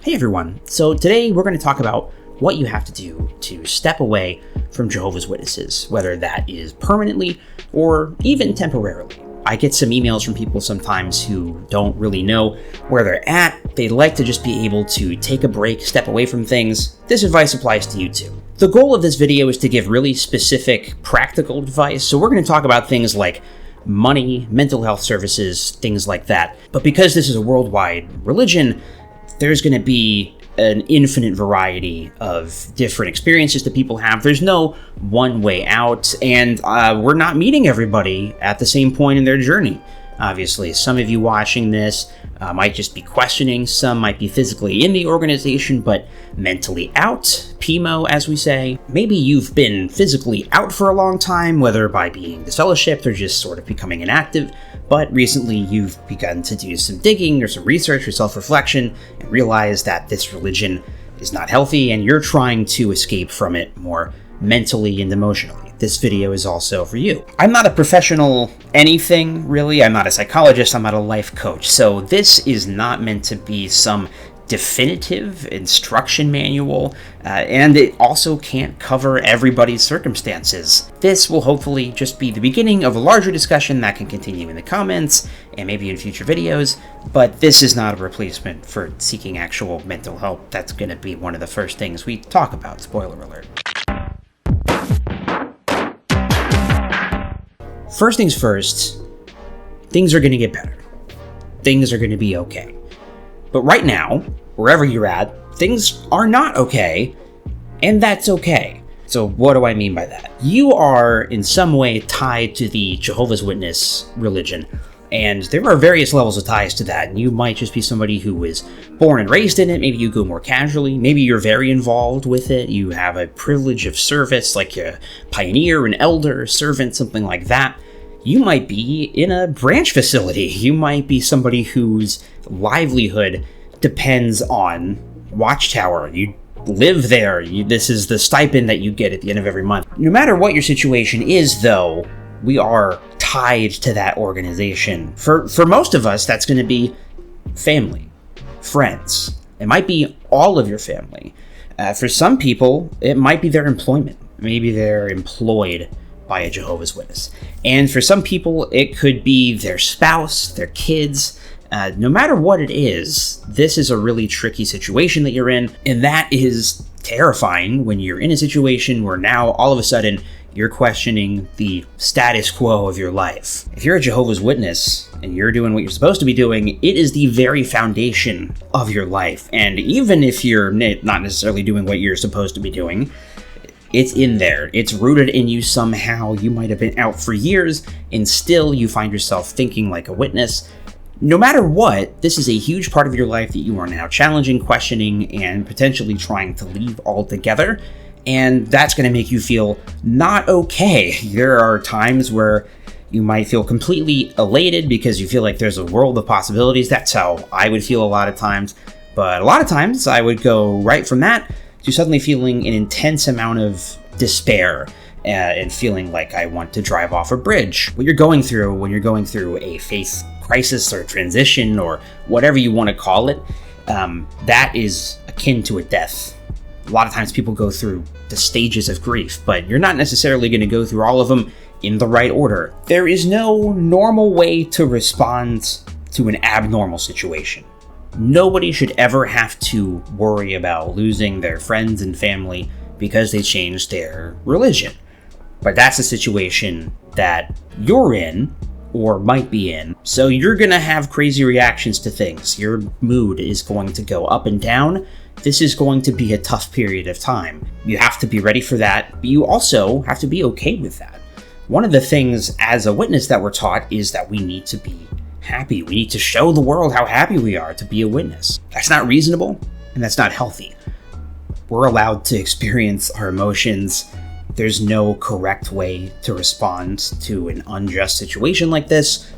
Hey everyone, so today we're going to talk about what you have to do to step away from Jehovah's Witnesses, whether that is permanently or even temporarily. I get some emails from people sometimes who don't really know where they're at. They'd like to just be able to take a break, step away from things. This advice applies to you too. The goal of this video is to give really specific, practical advice, so we're going to talk about things like money, mental health services, things like that. But because this is a worldwide religion, there's going to be an infinite variety of different experiences that people have. There's no one way out, and we're not meeting everybody at the same point in their journey. Obviously, some of you watching this might just be questioning, some might be physically in the organization, but mentally out, PIMO as we say. Maybe you've been physically out for a long time, whether by being disfellowshipped or just sort of becoming inactive, but recently you've begun to do some digging or some research or self-reflection and realize that this religion is not healthy and you're trying to escape from it more mentally and emotionally. This video is also for you. I'm not a professional anything, really. I'm not a psychologist, I'm not a life coach. So this is not meant to be some definitive instruction manual, and it also can't cover everybody's circumstances. This will hopefully just be the beginning of a larger discussion that can continue in the comments and maybe in future videos, but this is not a replacement for seeking actual mental help. That's going to be one of the first things we talk about, spoiler alert. First things first, things are going to get better. Things are going to be okay. But right now, wherever you're at, things are not okay, and that's okay. So what do I mean by that? You are in some way tied to the Jehovah's Witness religion, and there are various levels of ties to that, and you might just be somebody who was born and raised in it. Maybe you go more casually. Maybe you're very involved with it. You have a privilege of service, like a pioneer, an elder, a servant, something like that. You might be in a branch facility. You might be somebody whose livelihood depends on Watchtower. You live there. This is the stipend that you get at the end of every month. No matter what your situation is, though, we are tied to that organization. For most of us, that's going to be family, friends. It might be all of your family. For some people, it might be their employment. Maybe they're employed by a Jehovah's Witness. And for some people, it could be their spouse, their kids. No matter what it is, this is a really tricky situation that you're in, and that is terrifying when you're in a situation where now all of a sudden you're questioning the status quo of your life. If you're a Jehovah's Witness and you're doing what you're supposed to be doing, it is the very foundation of your life. And even if you're not necessarily doing what you're supposed to be doing, it's in there. It's rooted in you somehow. You might have been out for years, and still you find yourself thinking like a witness. No matter what, this is a huge part of your life that you are now challenging, questioning, and potentially trying to leave altogether. And that's going to make you feel not okay. There are times where you might feel completely elated because you feel like there's a world of possibilities. That's how I would feel a lot of times. But a lot of times I would go right from that to suddenly feeling an intense amount of despair and feeling like I want to drive off a bridge. What you're going through when you're going through a faith crisis or transition or whatever you want to call it, that is akin to a death. A lot of times people go through the stages of grief, but you're not necessarily going to go through all of them in the right order. There is no normal way to respond to an abnormal situation. Nobody should ever have to worry about losing their friends and family because they changed their religion. But that's a situation that you're in or might be in. So you're going to have crazy reactions to things. Your mood is going to go up and down. This is going to be a tough period of time. You have to be ready for that, but you also have to be okay with that. One of the things as a witness that we're taught is that we need to be happy. We need to show the world how happy we are to be a witness. That's not reasonable, and that's not healthy. We're allowed to experience our emotions. There's no correct way to respond to an unjust situation like this.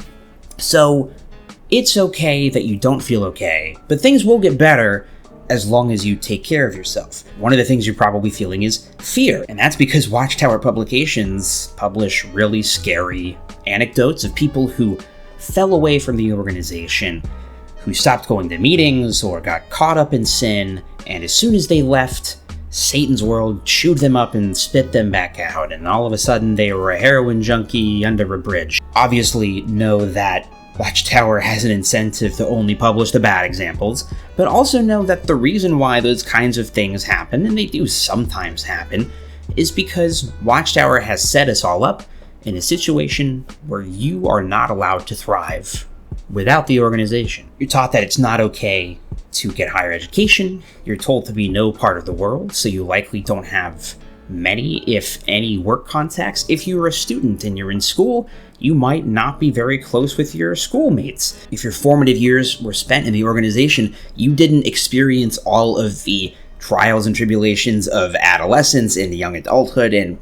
So it's okay that you don't feel okay, but things will get better as long as you take care of yourself. One of the things you're probably feeling is fear, and that's because Watchtower Publications publish really scary anecdotes of people who fell away from the organization, who stopped going to meetings or got caught up in sin, and as soon as they left, Satan's world chewed them up and spit them back out, and all of a sudden they were a heroin junkie under a bridge. Obviously, know that Watchtower has an incentive to only publish the bad examples, but also know that the reason why those kinds of things happen, and they do sometimes happen, is because Watchtower has set us all up in a situation where you are not allowed to thrive without the organization. You're taught that it's not okay to get higher education, you're told to be no part of the world, so you likely don't have many, if any, work contacts. If you're a student and you're in school, you might not be very close with your schoolmates. If your formative years were spent in the organization, you didn't experience all of the trials and tribulations of adolescence and young adulthood and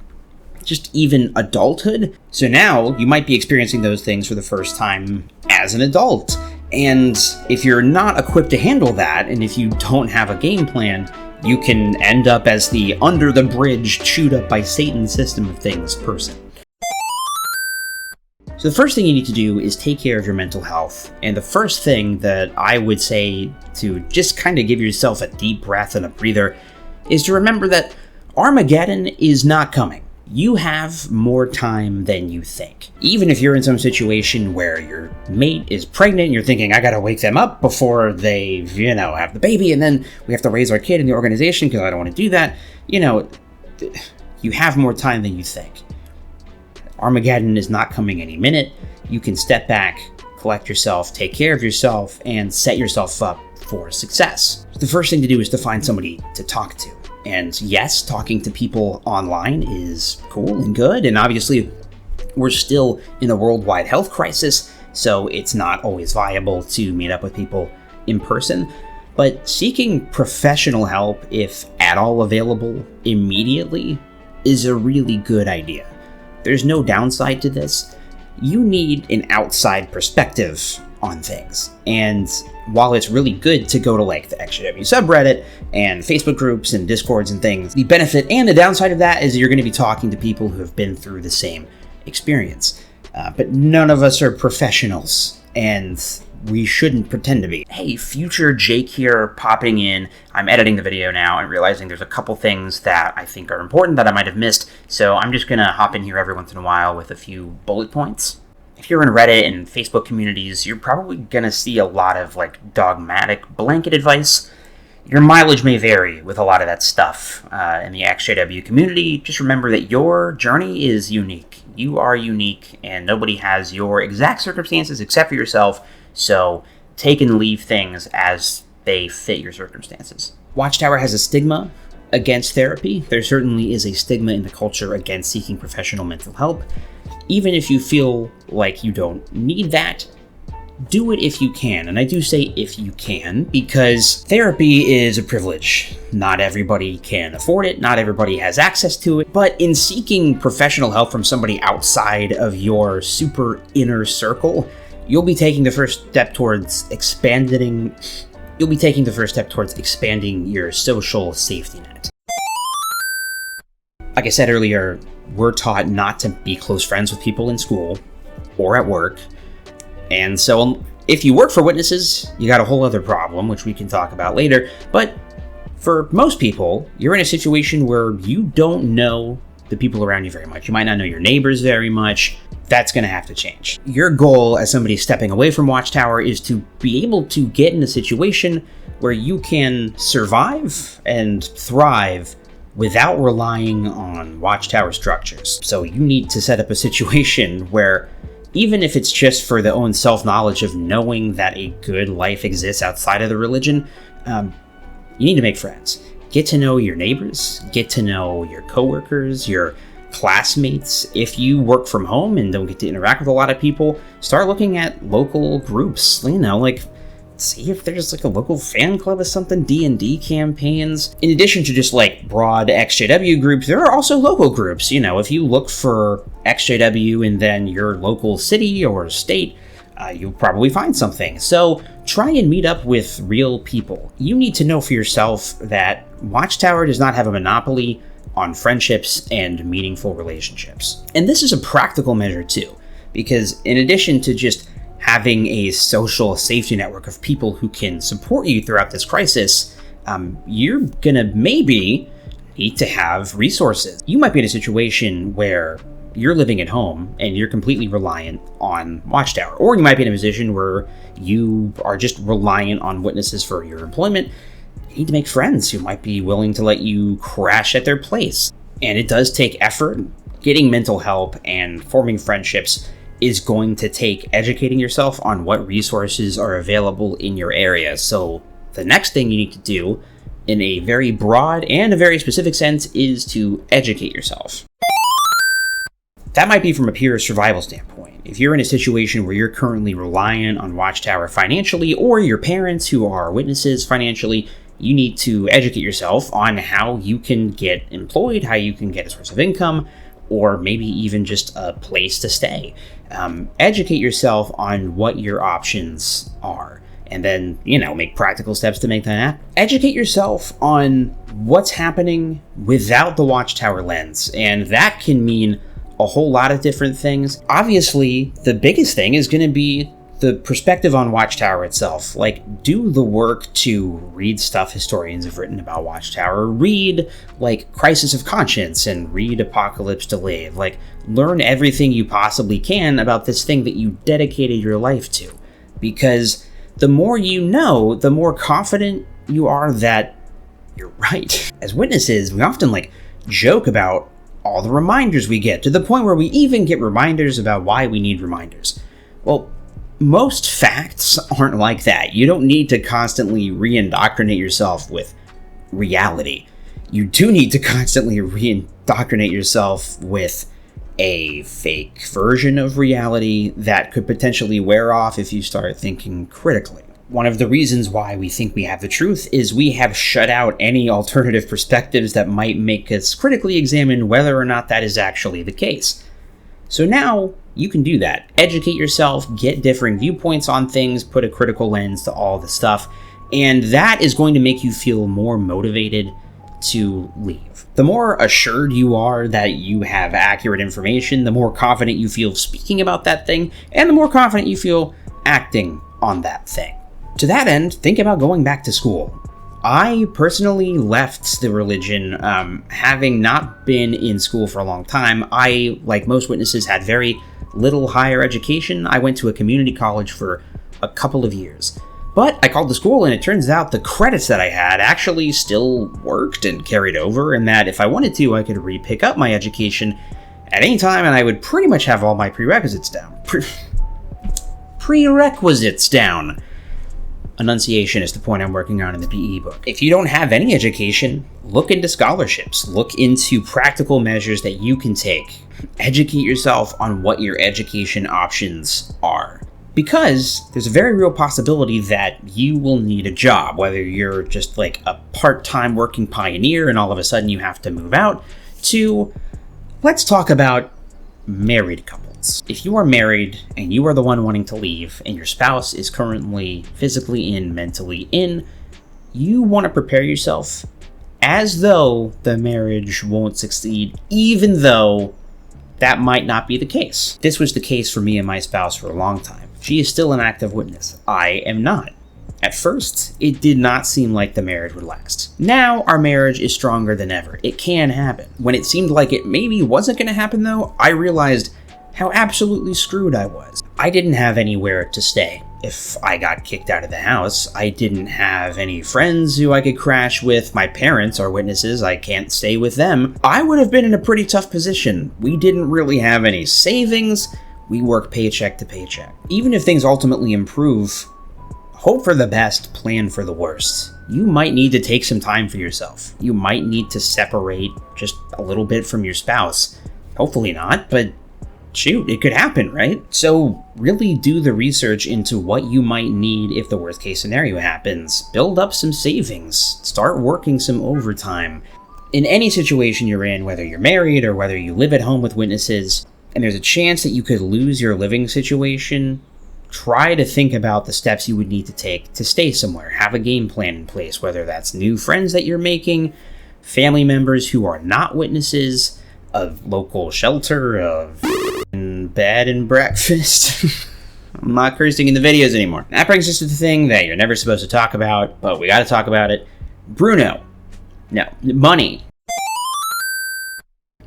just even adulthood. So now you might be experiencing those things for the first time as an adult. And if you're not equipped to handle that, and if you don't have a game plan, you can end up as the under the bridge, chewed up by Satan system of things person. So the first thing you need to do is take care of your mental health. And the first thing that I would say to just kind of give yourself a deep breath and a breather is to remember that Armageddon is not coming. You have more time than you think. Even if you're in some situation where your mate is pregnant and you're thinking, I gotta wake them up before they, have the baby, and then we have to raise our kid in the organization because I don't want to do that. You have more time than you think. Armageddon is not coming any minute. You can step back, collect yourself, take care of yourself, and set yourself up for success. The first thing to do is to find somebody to talk to. And yes, talking to people online is cool and good, and obviously we're still in a worldwide health crisis, so it's not always viable to meet up with people in person. But seeking professional help, if at all available immediately, is a really good idea. There's no downside to this. You need an outside perspective on things. And while it's really good to go to the XJW subreddit and Facebook groups and Discords and things, the benefit and the downside of that is you're going to be talking to people who have been through the same experience. But none of us are professionals, and we shouldn't pretend to be. Hey, future Jake here, popping in. I'm editing the video now and realizing there's a couple things that I think are important that I might have missed, so I'm just gonna hop in here every once in a while with a few bullet points. If you're in Reddit and Facebook communities, you're probably gonna see a lot of dogmatic blanket advice. Your mileage may vary with a lot of that stuff. In the XJW community, just remember that your journey is unique. You are unique, and nobody has your exact circumstances except for yourself. So take and leave things as they fit your circumstances. Watchtower has a stigma against therapy. There certainly is a stigma in the culture against seeking professional mental help. Even if you feel like you don't need that, do it if you can. And I do say if you can, because therapy is a privilege. Not everybody can afford it, not everybody has access to it, but in seeking professional help from somebody outside of your super inner circle, you'll be taking the first step towards expanding your social safety net. Like I said earlier, we're taught not to be close friends with people in school or at work. And so if you work for witnesses, you got a whole other problem, which we can talk about later. But for most people, you're in a situation where you don't know the people around you very much. You might not know your neighbors very much. That's going to have to change. Your goal as somebody stepping away from Watchtower is to be able to get in a situation where you can survive and thrive without relying on Watchtower structures. So you need to set up a situation where, even if it's just for the own self-knowledge of knowing that a good life exists outside of the religion, you need to make friends. Get to know your neighbors, get to know your coworkers, your classmates. If you work from home and don't get to interact with a lot of people, start looking at local groups, see if there's a local fan club or something, D&D campaigns. In addition to just broad XJW groups, there are also local groups. If you look for XJW in then your local city or state, you'll probably find something. So try and meet up with real people. You need to know for yourself that Watchtower does not have a monopoly on friendships and meaningful relationships. And this is a practical measure too, because in addition to just having a social safety network of people who can support you throughout this crisis, you're gonna maybe need to have resources. You might be in a situation where you're living at home and you're completely reliant on Watchtower, or you might be in a position where you are just reliant on witnesses for your employment. You need to make friends who might be willing to let you crash at their place. And it does take effort. Getting mental help and forming friendships is going to take educating yourself on what resources are available in your area. So the next thing you need to do, in a very broad and a very specific sense, is to educate yourself. That might be from a pure survival standpoint. If you're in a situation where you're currently reliant on Watchtower financially, or your parents who are witnesses financially, you need to educate yourself on how you can get employed, how you can get a source of income, or maybe even just a place to stay. Educate yourself on what your options are, and then, make practical steps to make that happen. Educate yourself on what's happening without the Watchtower lens, and that can mean a whole lot of different things. Obviously, the biggest thing is going to be the perspective on Watchtower itself. Like, do the work to read stuff historians have written about Watchtower. Read, Crisis of Conscience and read Apocalypse Delayed. Learn everything you possibly can about this thing that you dedicated your life to. Because the more you know, the more confident you are that you're right. As witnesses, we often, joke about all the reminders we get, to the point where we even get reminders about why we need reminders. Well, most facts aren't like that. You don't need to constantly re-indoctrinate yourself with reality. You do need to constantly re-indoctrinate yourself with a fake version of reality that could potentially wear off if you start thinking critically. One of the reasons why we think we have the truth is we have shut out any alternative perspectives that might make us critically examine whether or not that is actually the case. So now you can do that. Educate yourself, get differing viewpoints on things, put a critical lens to all the stuff, and that is going to make you feel more motivated to leave. The more assured you are that you have accurate information, the more confident you feel speaking about that thing, and the more confident you feel acting on that thing. To that end, think about going back to school. I personally left the religion, having not been in school for a long time. I, like most witnesses, had very little higher education. I went to a community college for a couple of years. But I called the school, and it turns out the credits that I had actually still worked and carried over, and that if I wanted to, I could re-pick up my education at any time, and I would pretty much have all my prerequisites down. Prerequisites down. Enunciation is the point I'm working on in the PE book. If you don't have any education, look into scholarships. Look into practical measures that you can take. Educate yourself on what your education options are. Because there's a very real possibility that you will need a job, whether you're just a part-time working pioneer and all of a sudden you have to move out, to, let's talk about married couples. If you are married and you are the one wanting to leave and your spouse is currently physically in, mentally in, you want to prepare yourself as though the marriage won't succeed, even though that might not be the case. This was the case for me and my spouse for a long time. She is still an active witness. I am not. At first, it did not seem like the marriage would last. Now, our marriage is stronger than ever. It can happen. When it seemed like it maybe wasn't going to happen, though, I realized how absolutely screwed I was. I didn't have anywhere to stay. If I got kicked out of the house, I didn't have any friends who I could crash with. My parents are witnesses. I can't stay with them. I would have been in a pretty tough position. We didn't really have any savings. We work paycheck to paycheck. Even if things ultimately improve, hope for the best, plan for the worst. You might need to take some time for yourself. You might need to separate just a little bit from your spouse. Hopefully not, but shoot, it could happen, right? So really do the research into what you might need if the worst case scenario happens. Build up some savings. Start working some overtime. In any situation you're in, whether you're married or whether you live at home with witnesses, and there's a chance that you could lose your living situation, try to think about the steps you would need to take to stay somewhere. Have a game plan in place, whether that's new friends that you're making, family members who are not witnesses, a local shelter, a bed and breakfast. I'm not cursing in the videos anymore. That brings us to the thing that you're never supposed to talk about, but we gotta talk about it. Bruno. No, money.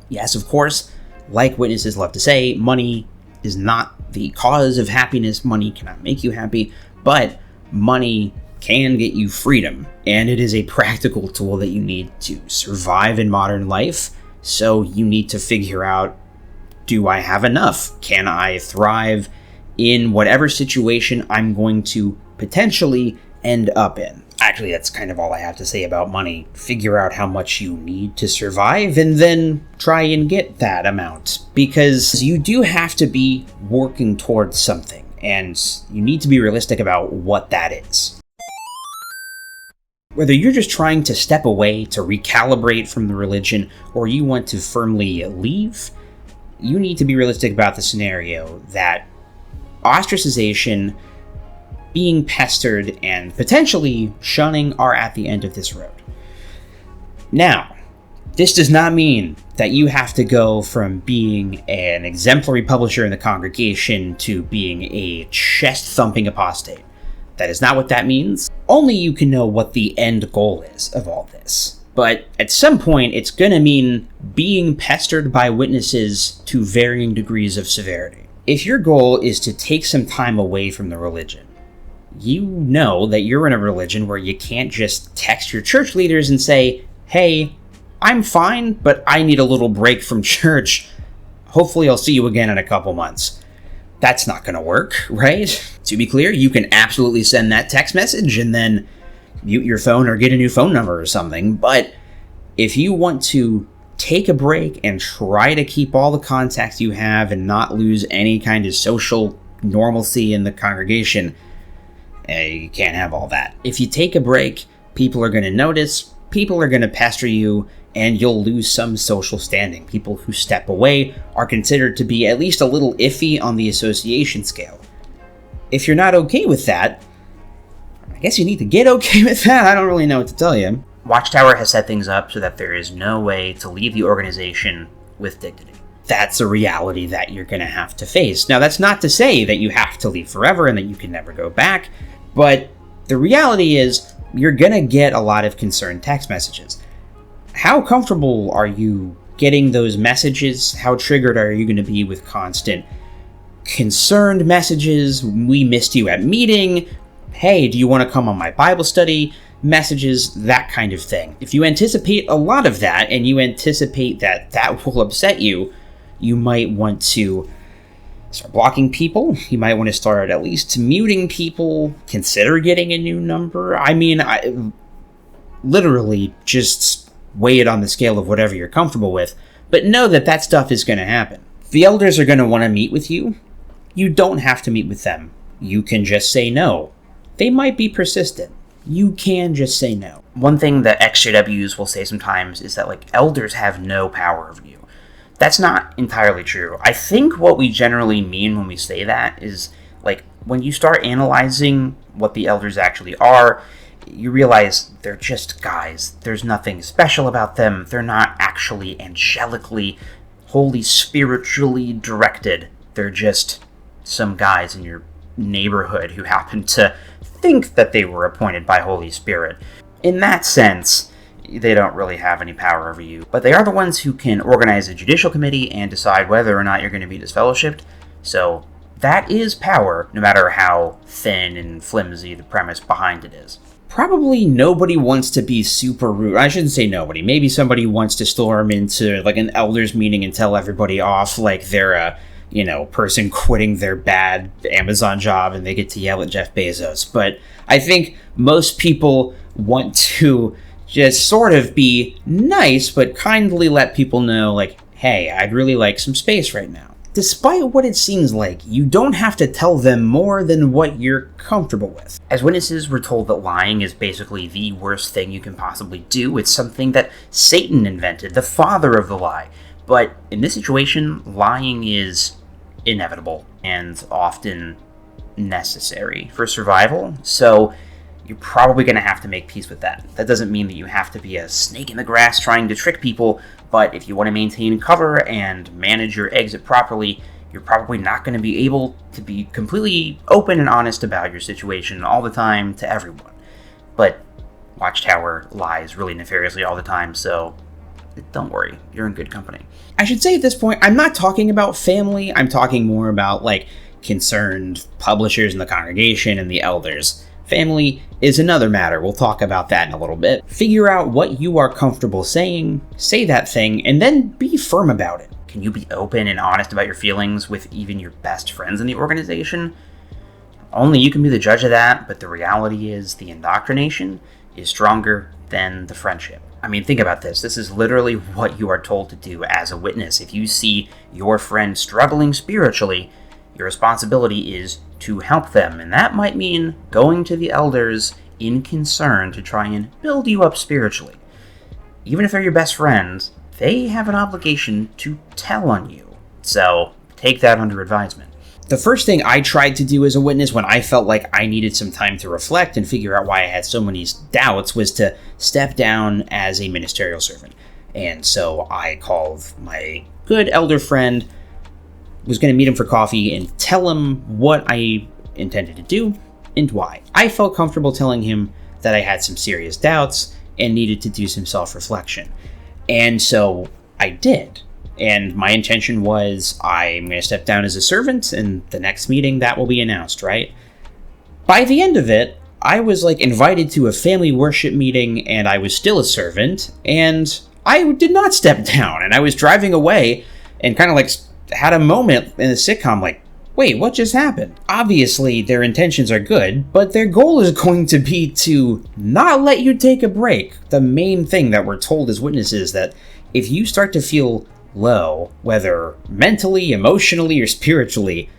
Yes, of course, like witnesses love to say, money is not the cause of happiness. Money cannot make you happy, but money can get you freedom, and it is a practical tool that you need to survive in modern life. So you need to figure out, do I have enough? Can I thrive in whatever situation I'm going to potentially end up in? Actually, that's kind of all I have to say about money. Figure out how much you need to survive and then try and get that amount, because you do have to be working towards something, and you need to be realistic about what that is. Whether you're just trying to step away to recalibrate from the religion, or you want to firmly leave, you need to be realistic about the scenario that ostracization, being pestered, and potentially shunning are at the end of this road. Now, this does not mean that you have to go from being an exemplary publisher in the congregation to being a chest-thumping apostate. That is not what that means. Only you can know what the end goal is of all this. But at some point, it's gonna mean being pestered by witnesses to varying degrees of severity. If your goal is to take some time away from the religion, you know that you're in a religion where you can't just text your church leaders and say, hey, I'm fine, but I need a little break from church. Hopefully I'll see you again in a couple months. That's not going to work, right? To be clear, you can absolutely send that text message and then mute your phone or get a new phone number or something. But if you want to take a break and try to keep all the contacts you have and not lose any kind of social normalcy in the congregation, you can't have all that. If you take a break, people are going to notice, people are going to pester you, and you'll lose some social standing. People who step away are considered to be at least a little iffy on the association scale. If you're not okay with that, I guess you need to get okay with that. I don't really know what to tell you. Watchtower has set things up so that there is no way to leave the organization with dignity. That's a reality that you're going to have to face. Now, that's not to say that you have to leave forever and that you can never go back, but the reality is you're going to get a lot of concerned text messages. How comfortable are you getting those messages? How triggered are you going to be with constant concerned messages? We missed you at meeting. Hey, do you want to come on my Bible study? Messages, that kind of thing. If you anticipate a lot of that and you anticipate that that will upset you, you might want to start blocking people. You might want to start at least muting people. Consider getting a new number. I mean, literally just weigh it on the scale of whatever you're comfortable with, but know that that stuff is going to happen. The elders are going to want to meet with you. You don't have to meet with them. You can just say no. They might be persistent. You can just say no. One thing that XJWs will say sometimes is that, elders have no power over you. That's not entirely true. I think what we generally mean when we say that is, when you start analyzing what the elders actually are, you realize they're just guys. There's nothing special about them. They're not actually angelically, Holy Spiritually directed. They're just some guys in your neighborhood who happen to think that they were appointed by Holy Spirit. In that sense, they don't really have any power over you. But they are the ones who can organize a judicial committee and decide whether or not you're going to be disfellowshipped. So that is power, no matter how thin and flimsy the premise behind it is. Probably nobody wants to be super rude. I shouldn't say nobody. Maybe somebody wants to storm into an elders meeting and tell everybody off like they're a, person quitting their bad Amazon job and they get to yell at Jeff Bezos. But I think most people want to just sort of be nice, but kindly let people know, hey, I'd really like some space right now. Despite what it seems like, you don't have to tell them more than what you're comfortable with. As witnesses, we're told that lying is basically the worst thing you can possibly do. It's something that Satan invented, the father of the lie. But in this situation, lying is inevitable and often necessary for survival. So you're probably going to have to make peace with that. That doesn't mean that you have to be a snake in the grass trying to trick people, but if you want to maintain cover and manage your exit properly, You're probably not going to be able to be completely open and honest about your situation all the time to everyone. But Watchtower lies really nefariously all the time, so don't worry, you're in good company. I should say at this point, I'm not talking about family, I'm talking more about like concerned publishers in the congregation and the elders. Family is another matter, we'll talk about that in a little bit. Figure out what you are comfortable saying, say that thing, and then be firm about it. Can you be open and honest about your feelings with even your best friends in the organization? Only you can be the judge of that, but the reality is the indoctrination is stronger than the friendship. I mean, think about this. This is literally what you are told to do as a witness. If you see your friend struggling spiritually, your responsibility is to help them. And that might mean going to the elders in concern to try and build you up spiritually. Even if they're your best friends, they have an obligation to tell on you. So take that under advisement. The first thing I tried to do as a witness when I felt like I needed some time to reflect and figure out why I had so many doubts was to step down as a ministerial servant. And so I called my good elder friend, was going to meet him for coffee and tell him what I intended to do and why. I felt comfortable telling him that I had some serious doubts and needed to do some self-reflection. And so I did. And my intention was, I'm going to step down as a servant, and the next meeting that will be announced, right? By the end of it, I was like invited to a family worship meeting, and I was still a servant, and I did not step down. And I was driving away and kind of like had a moment in the sitcom like, wait, what just happened? Obviously, their intentions are good, but their goal is going to be to not let you take a break. The main thing that we're told as witnesses that if you start to feel low, whether mentally, emotionally, or spiritually,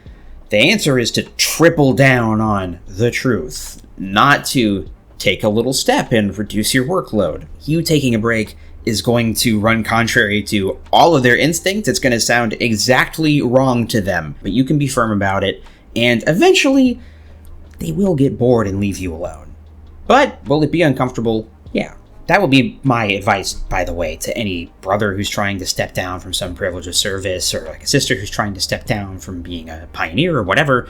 the answer is to triple down on the truth, not to take a little step and reduce your workload. You taking a break is going to run contrary to all of their instincts. It's going to sound exactly wrong to them, but you can be firm about it, and eventually they will get bored and leave you alone. But will it be uncomfortable? Yeah. That would be my advice, by the way, to any brother who's trying to step down from some privilege of service, or like a sister who's trying to step down from being a pioneer or whatever.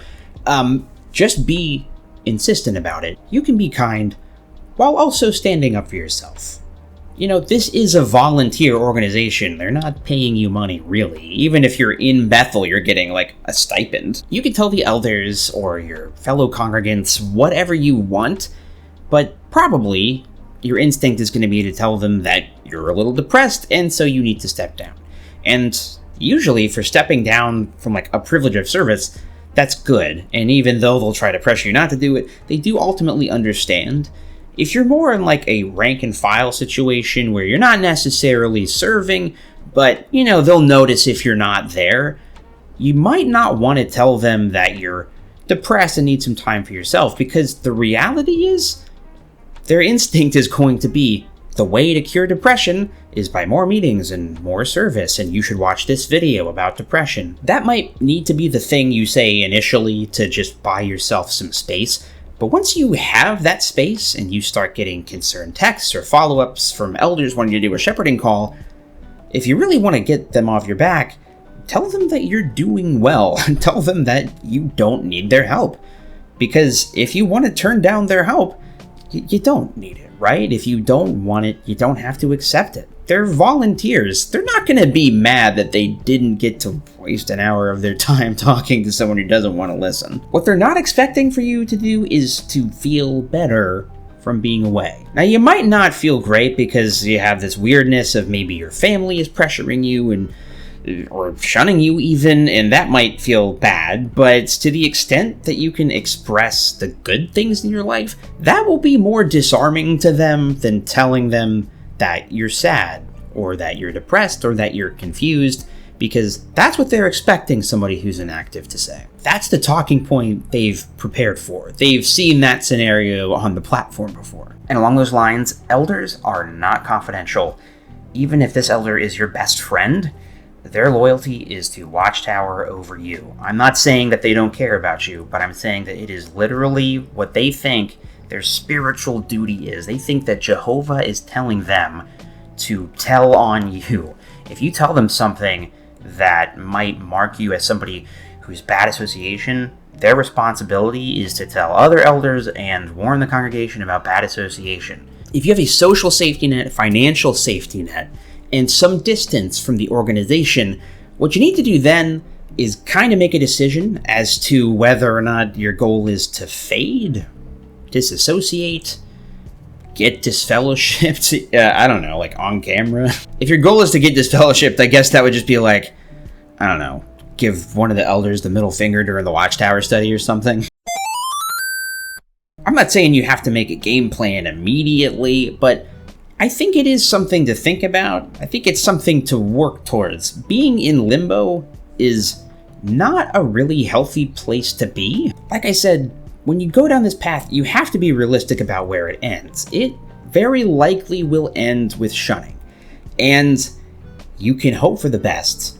Just be insistent about it. You can be kind while also standing up for yourself. You know, this is a volunteer organization. They're not paying you money, really. Even if you're in Bethel, you're getting like a stipend. You can tell the elders or your fellow congregants whatever you want, but probably your instinct is going to be to tell them that you're a little depressed and so you need to step down. And usually for stepping down from like a privilege of service, that's good. And even though they'll try to pressure you not to do it, they do ultimately understand. If you're more in like a rank and file situation where you're not necessarily serving, but you know, they'll notice if you're not there, you might not want to tell them that you're depressed and need some time for yourself, because the reality is their instinct is going to be, the way to cure depression is by more meetings and more service, and you should watch this video about depression. That might need to be the thing you say initially to just buy yourself some space, but once you have that space and you start getting concerned texts or follow-ups from elders wanting to do a shepherding call, if you really want to get them off your back, tell them that you're doing well. Tell them that you don't need their help. Because if you want to turn down their help, you don't need it, right? If you don't want it, you don't have to accept it. They're volunteers. They're not going to be mad that they didn't get to waste an hour of their time talking to someone who doesn't want to listen. What they're not expecting for you to do is to feel better from being away. Now, you might not feel great because you have this weirdness of maybe your family is pressuring you or shunning you even, and that might feel bad, but to the extent that you can express the good things in your life, that will be more disarming to them than telling them that you're sad, or that you're depressed, or that you're confused, because that's what they're expecting somebody who's inactive to say. That's the talking point they've prepared for. They've seen that scenario on the platform before. And along those lines, elders are not confidential. Even if this elder is your best friend, their loyalty is to Watchtower over you. I'm not saying that they don't care about you, but I'm saying that it is literally what they think their spiritual duty is. They think that Jehovah is telling them to tell on you. If you tell them something, that might mark you as somebody who's bad association, their responsibility is to tell other elders and warn the congregation about bad association. If you have a social safety net, financial safety net, and some distance from the organization, what you need to do then is kind of make a decision as to whether or not your goal is to fade, disassociate, get disfellowshipped, I don't know, like on camera. If your goal is to get disfellowshipped, I guess that would just be like, I don't know, give one of the elders the middle finger during the Watchtower study or something. I'm not saying you have to make a game plan immediately, but I think it is something to think about. I think it's something to work towards. Being in limbo is not a really healthy place to be. Like I said, when you go down this path, you have to be realistic about where it ends. It very likely will end with shunning. And you can hope for the best,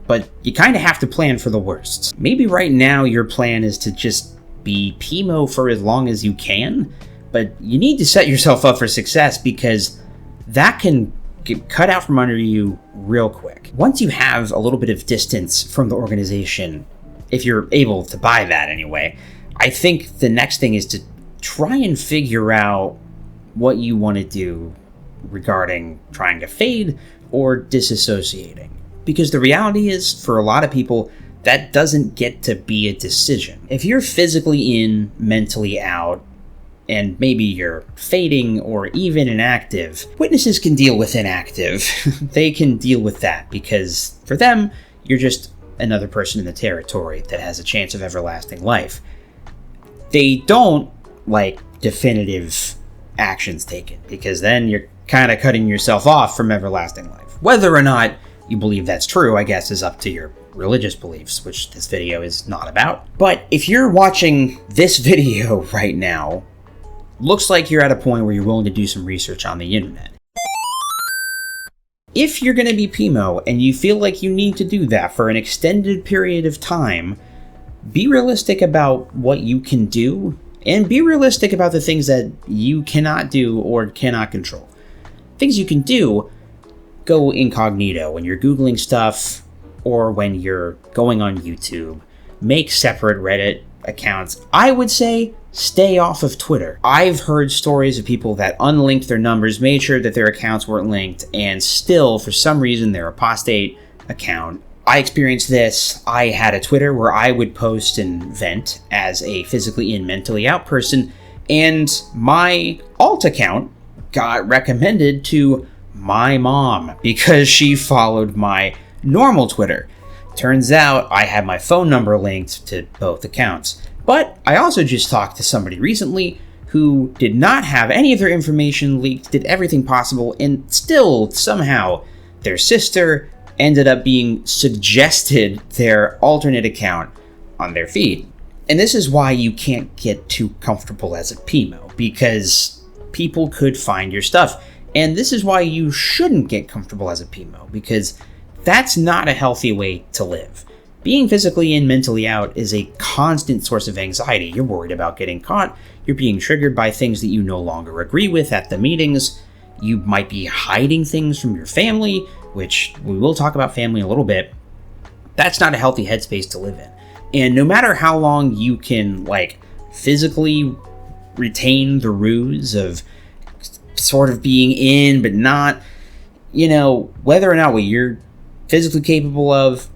but you kind of have to plan for the worst. Maybe right now your plan is to just be PIMO for as long as you can, but you need to set yourself up for success because that can get cut out from under you real quick. Once you have a little bit of distance from the organization, if you're able to buy that anyway, I think the next thing is to try and figure out what you want to do regarding trying to fade or disassociating. Because the reality is, for a lot of people, that doesn't get to be a decision. If you're physically in, mentally out, and maybe you're fading or even inactive, witnesses can deal with inactive. They can deal with that because for them, you're just another person in the territory that has a chance of everlasting life. They don't like definitive actions taken because then you're kind of cutting yourself off from everlasting life. Whether or not you believe that's true, I guess, is up to your religious beliefs, which this video is not about. But if you're watching this video right now, looks like you're at a point where you're willing to do some research on the internet. If you're going to be PIMO and you feel like you need to do that for an extended period of time, be realistic about what you can do and be realistic about the things that you cannot do or cannot control. Things you can do, go incognito when you're Googling stuff or when you're going on YouTube. Make separate Reddit accounts. I would say stay off of Twitter. I've heard stories of people that unlinked their numbers, made sure that their accounts weren't linked, and still, for some reason, their apostate account. I experienced this. I had a Twitter where I would post and vent as a physically in, mentally out person, and my alt account got recommended to my mom because she followed my normal Twitter. Turns out I had my phone number linked to both accounts. But I also just talked to somebody recently who did not have any of their information leaked, did everything possible, and still, somehow, their sister ended up being suggested their alternate account on their feed. And this is why you can't get too comfortable as a PIMO, because people could find your stuff. And this is why you shouldn't get comfortable as a PIMO, because that's not a healthy way to live. Being physically in, mentally out is a constant source of anxiety. You're worried about getting caught. You're being triggered by things that you no longer agree with at the meetings. You might be hiding things from your family, which we will talk about family in a little bit. That's not a healthy headspace to live in. And no matter how long you can, physically retain the ruse of sort of being in but not, whether or not what you're physically capable of,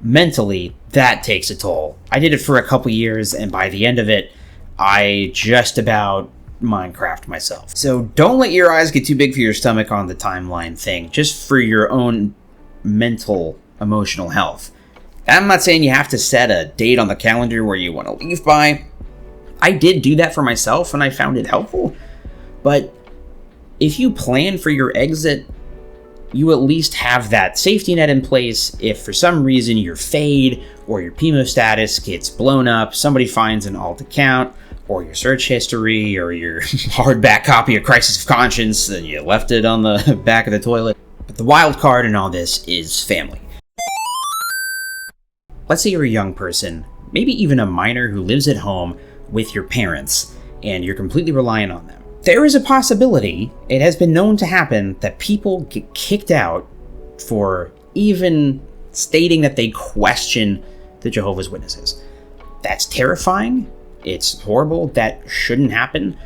mentally, that takes a toll. I did it for a couple years, and by the end of it, I just about Minecraft myself. So don't let your eyes get too big for your stomach on the timeline thing, just for your own mental, emotional health. I'm not saying you have to set a date on the calendar where you want to leave by. I did do that for myself, and I found it helpful. But if you plan for your exit, you at least have that safety net in place. If for some reason your fade or your PIMO status gets blown up, somebody finds an alt account, or your search history, or your hardback copy of Crisis of Conscience, and you left it on the back of the toilet. But the wild card in all this is family. Let's say you're a young person, maybe even a minor who lives at home with your parents, and you're completely reliant on them. There is a possibility, it has been known to happen, that people get kicked out for even stating that they question the Jehovah's Witnesses. That's terrifying. It's horrible. That shouldn't happen.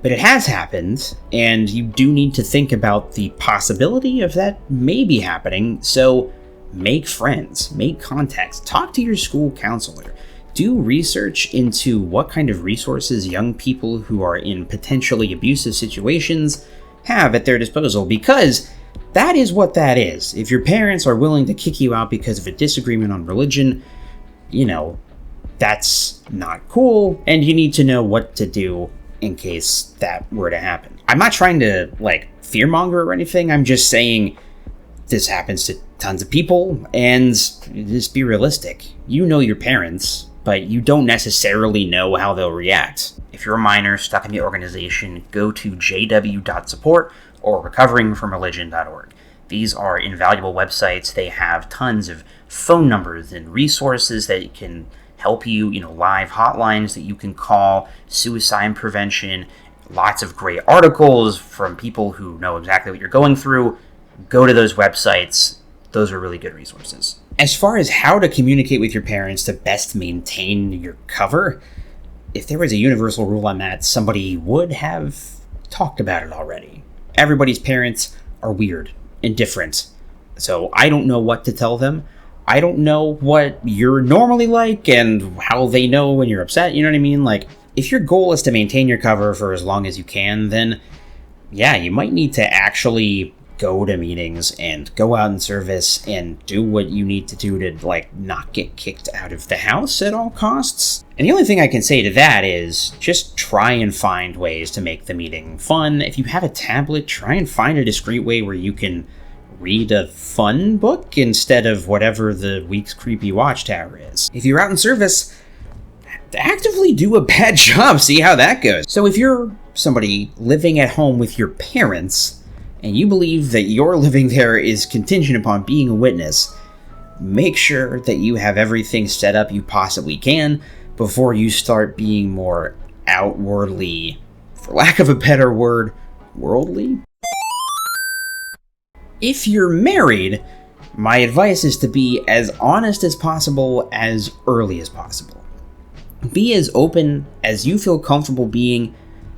But it has happened, and you do need to think about the possibility of that maybe happening. So make friends, make contacts, talk to your school counselor. Do research into what kind of resources young people who are in potentially abusive situations have at their disposal, because that is what that is. If your parents are willing to kick you out because of a disagreement on religion, that's not cool, and you need to know what to do in case that were to happen. I'm not trying to fearmonger or anything. I'm just saying this happens to tons of people, and just be realistic. You know your parents, but you don't necessarily know how they'll react. If you're a minor stuck in the organization, go to jw.support or recoveringfromreligion.org. These are invaluable websites. They have tons of phone numbers and resources that can help you, live hotlines that you can call, suicide prevention, lots of great articles from people who know exactly what you're going through. Go to those websites. Those are really good resources. As far as how to communicate with your parents to best maintain your cover, if there was a universal rule on that, somebody would have talked about it already. Everybody's parents are weird and different, so I don't know what to tell them. I don't know what you're normally like and how they know when you're upset, you know what I mean? If your goal is to maintain your cover for as long as you can, then yeah, you might need to actually go to meetings and go out in service and do what you need to do to not get kicked out of the house at all costs. And the only thing I can say to that is just try and find ways to make the meeting fun. If you have a tablet, try and find a discreet way where you can read a fun book instead of whatever the week's creepy watchtower is. If you're out in service, actively do a bad job, see how that goes. So if you're somebody living at home with your parents, and you believe that your living there is contingent upon being a witness, make sure that you have everything set up you possibly can before you start being more outwardly, for lack of a better word, worldly. If you're married, my advice is to be as honest as possible as early as possible. Be as open as you feel comfortable being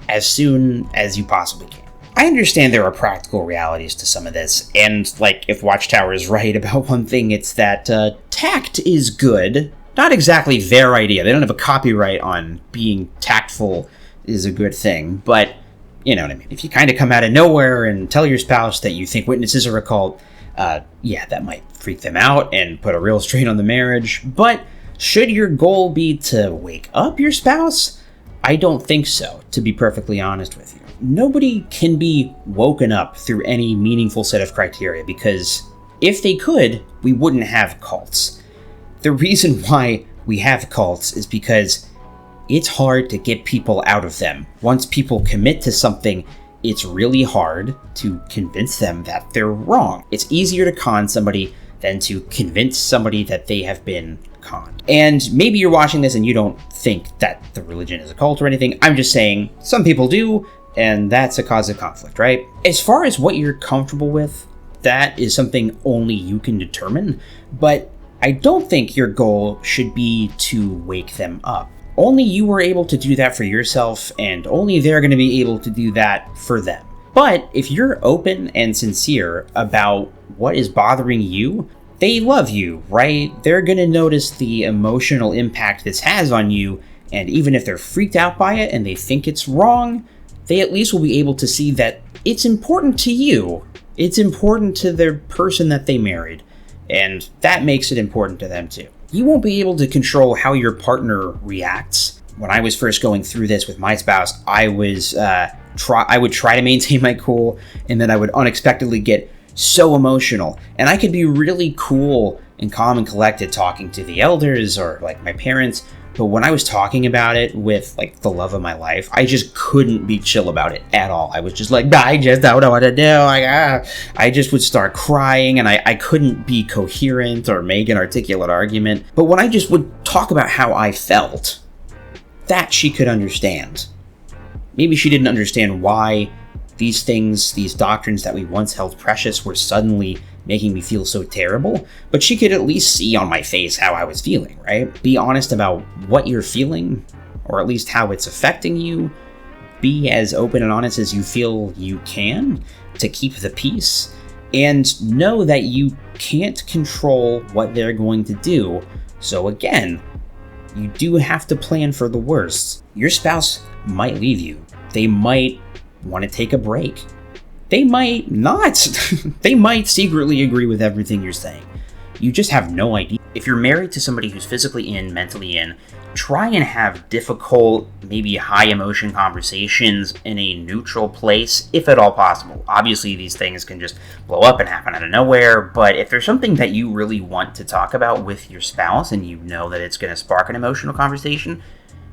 as soon as you possibly can. I understand there are practical realities to some of this, and if Watchtower is right about one thing, it's that tact is good. Not exactly their idea. They don't have a copyright on being tactful is a good thing, but you know what I mean. If you kind of come out of nowhere and tell your spouse that you think witnesses are a cult, that might freak them out and put a real strain on the marriage. But should your goal be to wake up your spouse? I don't think so, to be perfectly honest with you. Nobody can be woken up through any meaningful set of criteria, because if they could, we wouldn't have cults. The reason why we have cults is because it's hard to get people out of them. Once people commit to something, it's really hard to convince them that they're wrong. It's easier to con somebody than to convince somebody that they have been conned. And maybe you're watching this and you don't think that the religion is a cult or anything. I'm just saying some people do, and that's a cause of conflict, right? As far as what you're comfortable with, that is something only you can determine, but I don't think your goal should be to wake them up. Only you were able to do that for yourself, and only they're going to be able to do that for them. But if you're open and sincere about what is bothering you, they love you, right? They're going to notice the emotional impact this has on you, and even if they're freaked out by it and they think it's wrong, they at least will be able to see that it's important to you. It's important to their person that they married, and that makes it important to them too. You won't be able to control how your partner reacts. When I was first going through this with my spouse, I would try to maintain my cool, and then I would unexpectedly get so emotional. And I could be really cool and calm and collected talking to the elders or my parents, but when I was talking about it with the love of my life, I just couldn't be chill about it at all. I was just I just don't know what to do. I just would start crying, and I couldn't be coherent or make an articulate argument. But when I just would talk about how I felt, that she could understand. Maybe she didn't understand why these things, these doctrines that we once held precious were suddenly making me feel so terrible, but she could at least see on my face how I was feeling, right? Be honest about what you're feeling, or at least how it's affecting you. Be as open and honest as you feel you can to keep the peace, and know that you can't control what they're going to do. So again, you do have to plan for the worst. Your spouse might leave you. They might want to take a break. They might not. They might secretly agree with everything you're saying. You just have no idea. If you're married to somebody who's physically in, mentally in, try and have difficult, maybe high emotion conversations in a neutral place, if at all possible. Obviously, these things can just blow up and happen out of nowhere, but if there's something that you really want to talk about with your spouse and you know that it's going to spark an emotional conversation,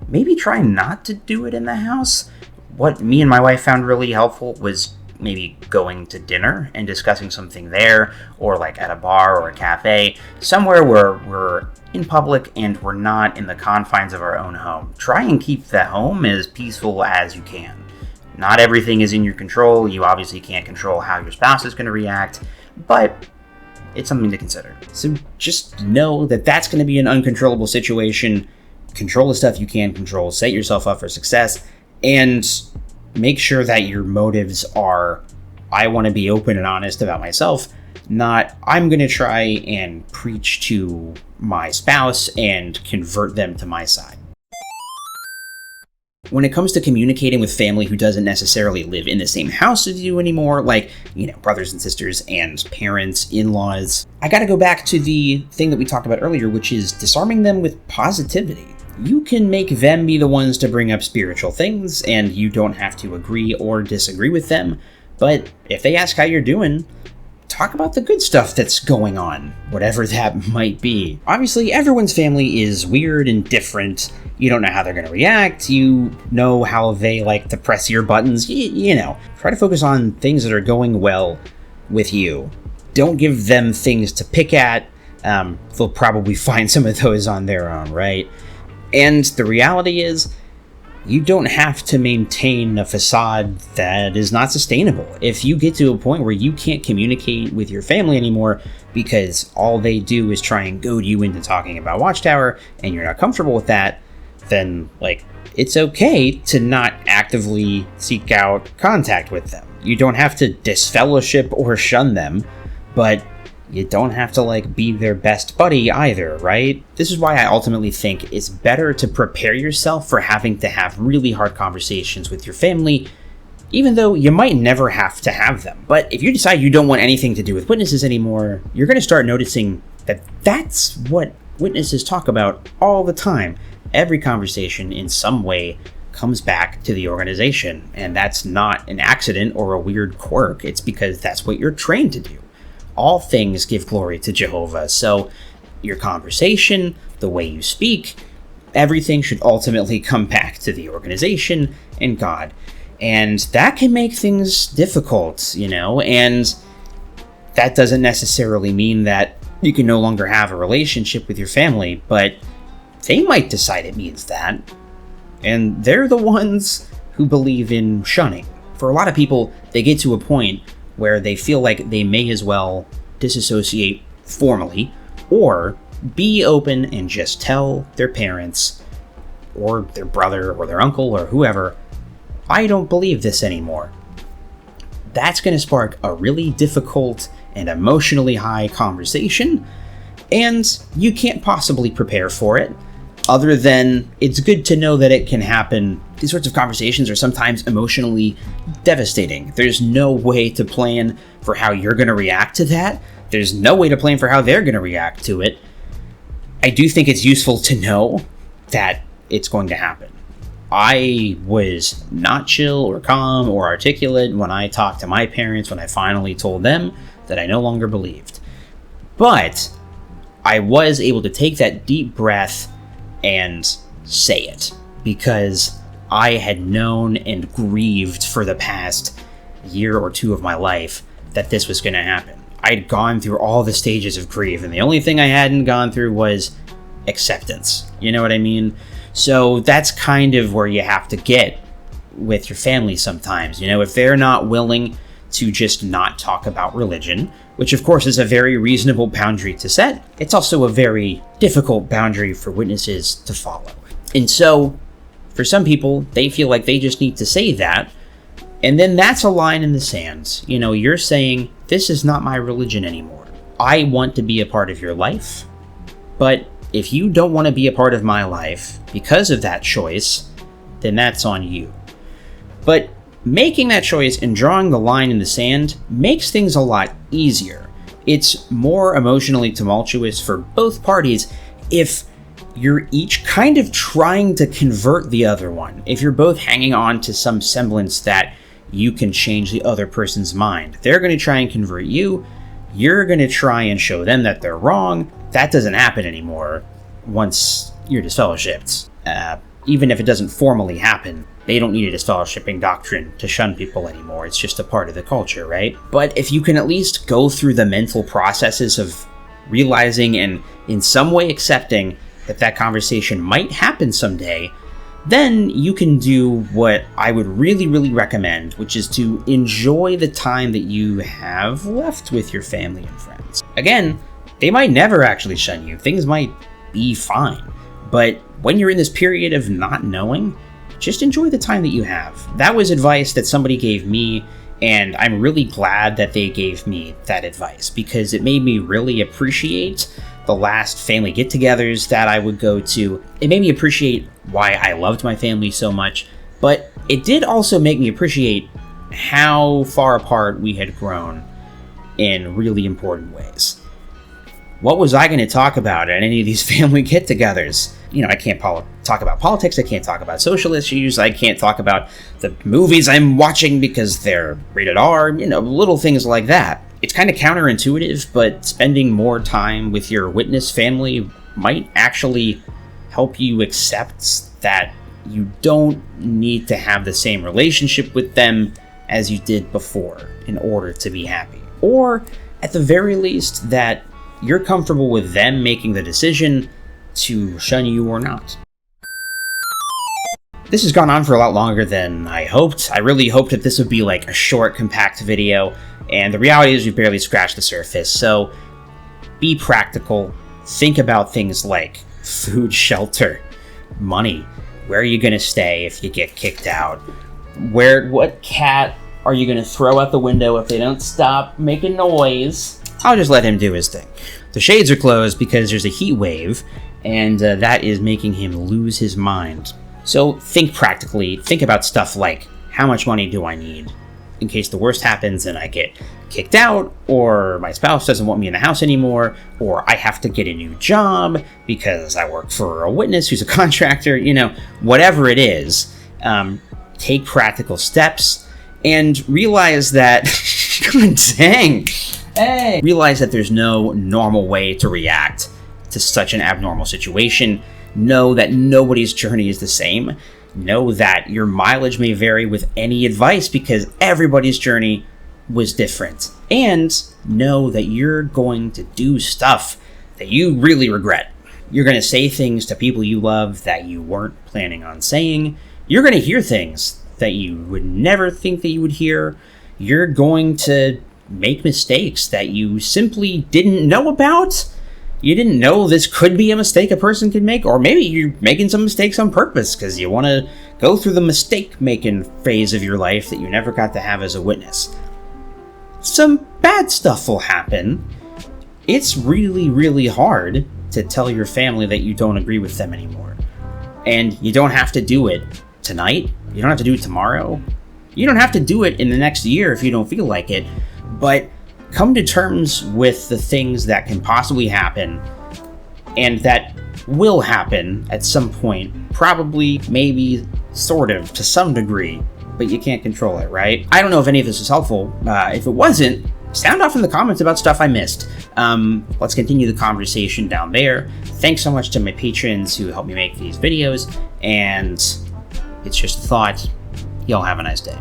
maybe try not to do it in the house. What me and my wife found really helpful was maybe going to dinner and discussing something there, or like at a bar or a cafe, somewhere where we're in public and we're not in the confines of our own home. Try and keep the home as peaceful as you can. Not everything is in your control. You obviously can't control how your spouse is going to react, but it's something to consider. So just know that that's going to be an uncontrollable situation. Control the stuff you can control, set yourself up for success, and make sure that your motives are, I want to be open and honest about myself, not I'm going to try and preach to my spouse and convert them to my side. When it comes to communicating with family who doesn't necessarily live in the same house as you anymore, like, brothers and sisters and parents, in-laws, I got to go back to the thing that we talked about earlier, which is disarming them with positivity. You can make them be the ones to bring up spiritual things, and you don't have to agree or disagree with them. But if they ask how you're doing, talk about the good stuff that's going on, whatever that might be. Obviously, everyone's family is weird and different. You don't know how they're going to react. You know how they like to press your buttons. Try to focus on things that are going well with you. Don't give them things to pick at. They'll probably find some of those on their own, right? And the reality is, you don't have to maintain a facade that is not sustainable. If you get to a point where you can't communicate with your family anymore because all they do is try and goad you into talking about Watchtower and you're not comfortable with that, then, it's okay to not actively seek out contact with them. You don't have to disfellowship or shun them, but you don't have to, be their best buddy either, right? This is why I ultimately think it's better to prepare yourself for having to have really hard conversations with your family, even though you might never have to have them. But if you decide you don't want anything to do with witnesses anymore, you're going to start noticing that that's what witnesses talk about all the time. Every conversation in some way comes back to the organization, and that's not an accident or a weird quirk. It's because that's what you're trained to do. All things give glory to Jehovah, so your conversation, the way you speak, everything should ultimately come back to the organization and God. And that can make things difficult, and that doesn't necessarily mean that you can no longer have a relationship with your family, but they might decide it means that. And they're the ones who believe in shunning. For a lot of people, they get to a point where they feel like they may as well disassociate formally, or be open and just tell their parents, or their brother, or their uncle, or whoever, I don't believe this anymore. That's going to spark a really difficult and emotionally high conversation, and you can't possibly prepare for it, other than it's good to know that it can happen. These sorts of conversations are sometimes emotionally devastating. There's no way to plan for how you're going to react to that. There's no way to plan for how they're going to react to it. I do think it's useful to know that it's going to happen. I was not chill or calm or articulate when I talked to my parents when I finally told them that I no longer believed. But I was able to take that deep breath and say it, because I had known and grieved for the past year or two of my life that this was going to happen. I'd gone through all the stages of grief, and the only thing I hadn't gone through was acceptance. You know what I mean? So that's kind of where you have to get with your family sometimes. If they're not willing to just not talk about religion, which of course is a very reasonable boundary to set, it's also a very difficult boundary for witnesses to follow. And so, for some people, they feel like they just need to say that, and then that's a line in the sand. You're saying, this is not my religion anymore. I want to be a part of your life, but if you don't want to be a part of my life because of that choice, then that's on you. But making that choice and drawing the line in the sand makes things a lot easier. It's more emotionally tumultuous for both parties if you're each kind of trying to convert the other one. If you're both hanging on to some semblance that you can change the other person's mind. They're going to try and convert you. You're going to try and show them that they're wrong. That doesn't happen anymore once you're disfellowshipped. Even if it doesn't formally happen, they don't need a disfellowshipping doctrine to shun people anymore. It's just a part of the culture, right? But if you can at least go through the mental processes of realizing and in some way accepting that conversation might happen someday, then you can do what I would really, really recommend, which is to enjoy the time that you have left with your family and friends. Again, they might never actually shun you. Things might be fine. But when you're in this period of not knowing, just enjoy the time that you have. That was advice that somebody gave me, and I'm really glad that they gave me that advice because it made me really appreciate the last family get-togethers that I would go to. It made me appreciate why I loved my family so much, but it did also make me appreciate how far apart we had grown in really important ways. What was I going to talk about at any of these family get-togethers? I can't talk about politics, I can't talk about social issues, I can't talk about the movies I'm watching because they're rated R, little things like that. It's kind of counterintuitive, but spending more time with your witness family might actually help you accept that you don't need to have the same relationship with them as you did before in order to be happy. Or, at the very least, that you're comfortable with them making the decision to shun you or not. This has gone on for a lot longer than I hoped. I really hoped that this would be like a short, compact video, and the reality is we barely scratched the surface. So be practical. Think about things like food, shelter, money. Where are you going to stay if you get kicked out? What cat are you going to throw out the window if they don't stop making noise? I'll just let him do his thing. The shades are closed because there's a heat wave, and that is making him lose his mind. So think practically. Think about stuff like, how much money do I need in case the worst happens and I get kicked out, or my spouse doesn't want me in the house anymore, or I have to get a new job because I work for a witness who's a contractor, whatever it is. Take practical steps and realize that, God dang, hey, realize that there's no normal way to react to such an abnormal situation. Know that nobody's journey is the same. Know that your mileage may vary with any advice because everybody's journey was different. And know that you're going to do stuff that you really regret. You're going to say things to people you love that you weren't planning on saying. You're going to hear things that you would never think that you would hear. You're going to make mistakes that you simply didn't know about. You didn't know this could be a mistake a person could make, or maybe you're making some mistakes on purpose because you want to go through the mistake-making phase of your life that you never got to have as a witness. Some bad stuff will happen. It's really, really hard to tell your family that you don't agree with them anymore. And you don't have to do it tonight. You don't have to do it tomorrow. You don't have to do it in the next year if you don't feel like it. But come to terms with the things that can possibly happen and that will happen at some point, probably, maybe, sort of, to some degree, but you can't control it, right? I don't know if any of this is helpful. If it wasn't, sound off in the comments about stuff I missed. Let's continue the conversation down there. Thanks so much to my patrons who help me make these videos, and it's just a thought. Y'all have a nice day.